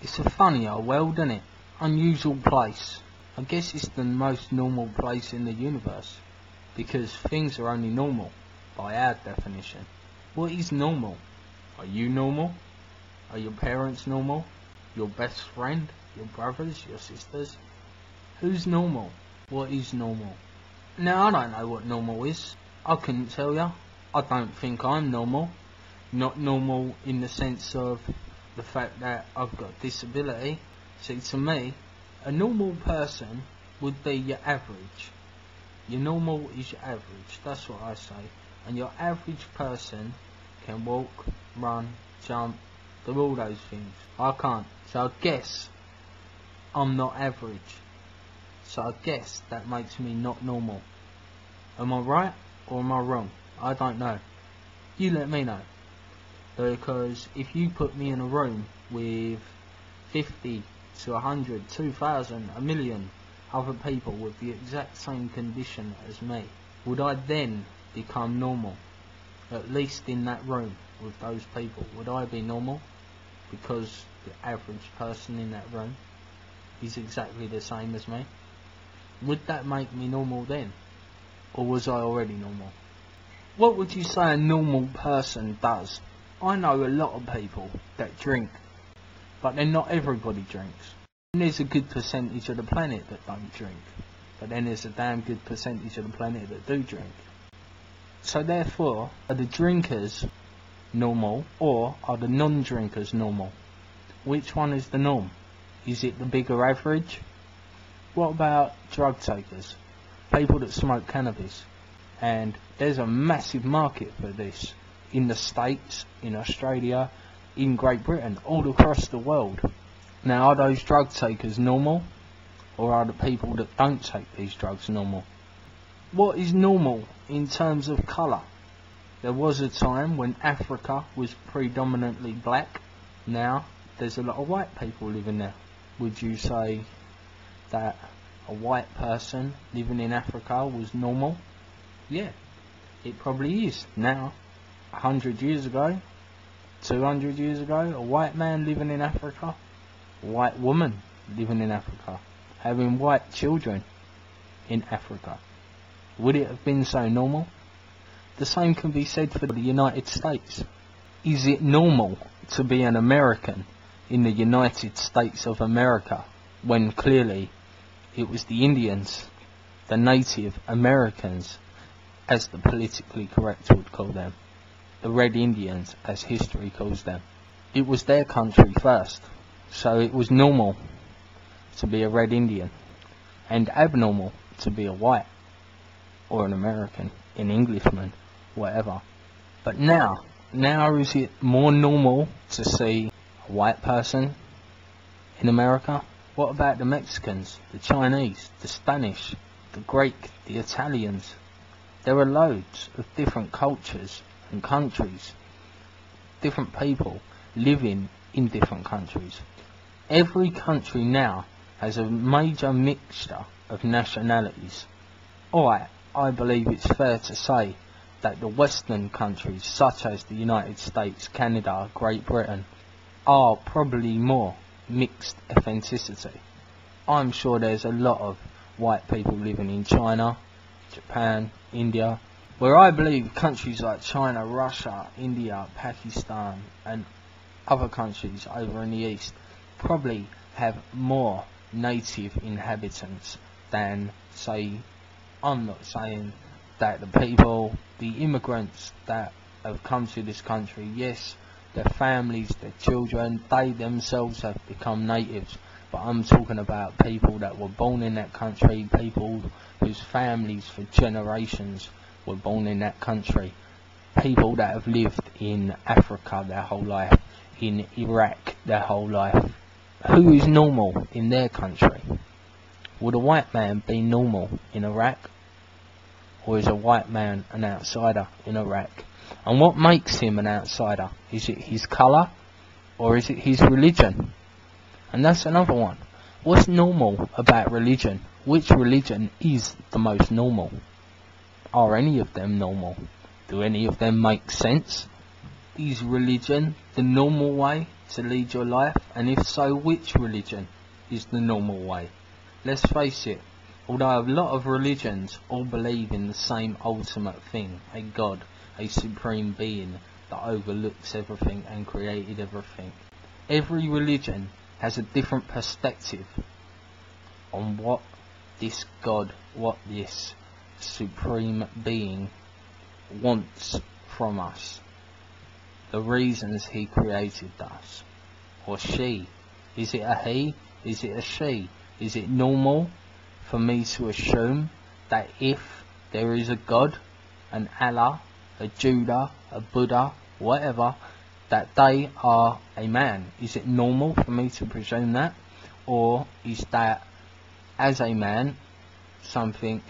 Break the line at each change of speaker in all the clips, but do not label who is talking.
It's a funny old world, isn't it? Unusual place. I guess it's the most normal place in the universe, because things are only normal, by our definition. What is normal? Are you normal? Are your parents normal? Your best friend? Your brothers? Your sisters? Who's normal? What is normal? Now, I don't know what normal is. I couldn't tell you. I don't think I'm normal. Not normal in the sense of the fact that I've got disability. See, to me, a normal person would be your average. Your normal is your average, that's what I say. And your average person can walk, run, jump, do all those things. I can't. So I guess I'm not average. So I guess that makes me not normal. Am I right or am I wrong? I don't know. You let me know. Because if you put me in a room with 50 to 100, 2,000, a million other people with the exact same condition as me, would I then become normal? At least in that room with those people, would I be normal? Because the average person in that room is exactly the same as me. Would that make me normal then? Or was I already normal? What would you say a normal person does? I know a lot of people that drink, but then not everybody drinks. And there's a good percentage of the planet that don't drink, but then there's a damn good percentage of the planet that do drink. So therefore, are the drinkers normal, or are the non-drinkers normal? Which one is the norm? Is it the bigger average? What about drug takers? People that smoke cannabis. And there's a massive market for this in the States, in Australia, in Great Britain, all across the world. Now, are those drug takers normal? Or are the people that don't take these drugs normal? What is normal in terms of colour? There was a time when Africa was predominantly black. Now, there's a lot of white people living there. Would you say that a white person living in Africa was normal? Yeah, it probably is now. 100 years ago, 200 years ago, a white man living in Africa, a white woman living in Africa, having white children in Africa. Would it have been so normal? The same can be said for the United States. Is it normal to be an American in the United States of America when clearly it was the Indians, the Native Americans, as the politically correct would call them, the Red Indians as history calls them? It was their country first, so it was normal to be a Red Indian and abnormal to be a white or an American, an Englishman, whatever. But now is it more normal to see a white person in America? What about the Mexicans, the Chinese, the Spanish, the Greek, the Italians? There are loads of different cultures and countries, different people living in different countries. Every country now has a major mixture of nationalities. Alright, I believe it's fair to say that the Western countries, such as the United States, Canada, Great Britain, are probably more mixed ethnicity. I'm sure there's a lot of white people living in China, Japan, India, where I believe countries like China, Russia, India, Pakistan and other countries over in the east probably have more native inhabitants than, say, I'm not saying that the people, the immigrants that have come to this country, yes, their families, their children, they themselves have become natives, but I'm talking about people that were born in that country, people whose families for generations were born in that country, people that have lived in Africa their whole life, in Iraq their whole life. Who is normal in their country? Would a white man be normal in Iraq? Or is a white man an outsider in Iraq? And what makes him an outsider? Is it his colour? Or is it his religion? And that's another one. What's normal about religion? Which religion is the most normal? Are any of them normal? Do any of them make sense? Is religion the normal way to lead your life? And if so, which religion is the normal way? Let's face it, although a lot of religions all believe in the same ultimate thing, a God, a supreme being that overlooks everything and created everything, every religion has a different perspective on what this God, what this supreme being wants from us, the reasons he created us, or she. Is it a he? Is it a she? Is it normal for me to assume that if there is a God, an Allah, a Judah, a Buddha, whatever, that they are a man? Is it normal for me to presume that? Or is that, as a man, something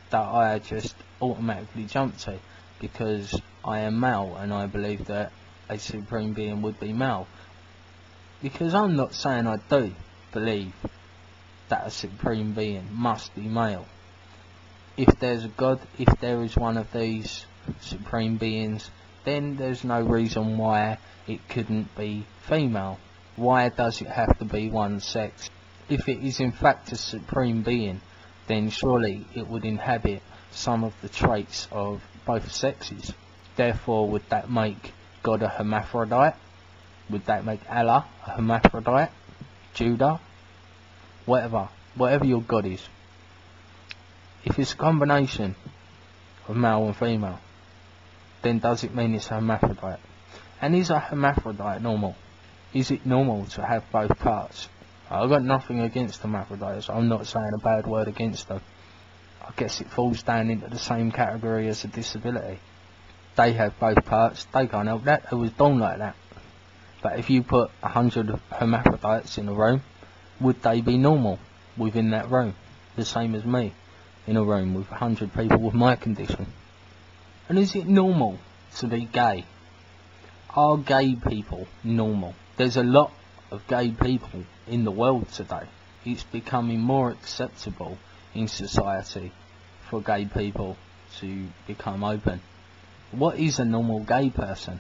that I just automatically jump to because I am male and I believe that a supreme being would be male? Because I'm not saying I do believe that a supreme being must be male. If there's a God, if there is one of these supreme beings, then there's no reason why it couldn't be female. Why does it have to be one sex? If it is in fact a supreme being, then surely it would inhabit some of the traits of both sexes. Therefore, would that make God a hermaphrodite? Would that make Allah a hermaphrodite? Judah? Whatever your God is. If it's a combination of male and female, then does it mean it's a hermaphrodite? And is a hermaphrodite normal? Is it normal to have both parts? I've got nothing against hermaphrodites. I'm not saying a bad word against them. I guess it falls down into the same category as a disability. They have both parts. They can't help that. They was born like that. But if you put 100 hermaphrodites in a room, would they be normal within that room? The same as me in a room with 100 people with my condition. And is it normal to be gay? Are gay people normal? There's a lot of gay people in the world today. It's becoming more acceptable in society for gay people to become open. What is a normal gay person?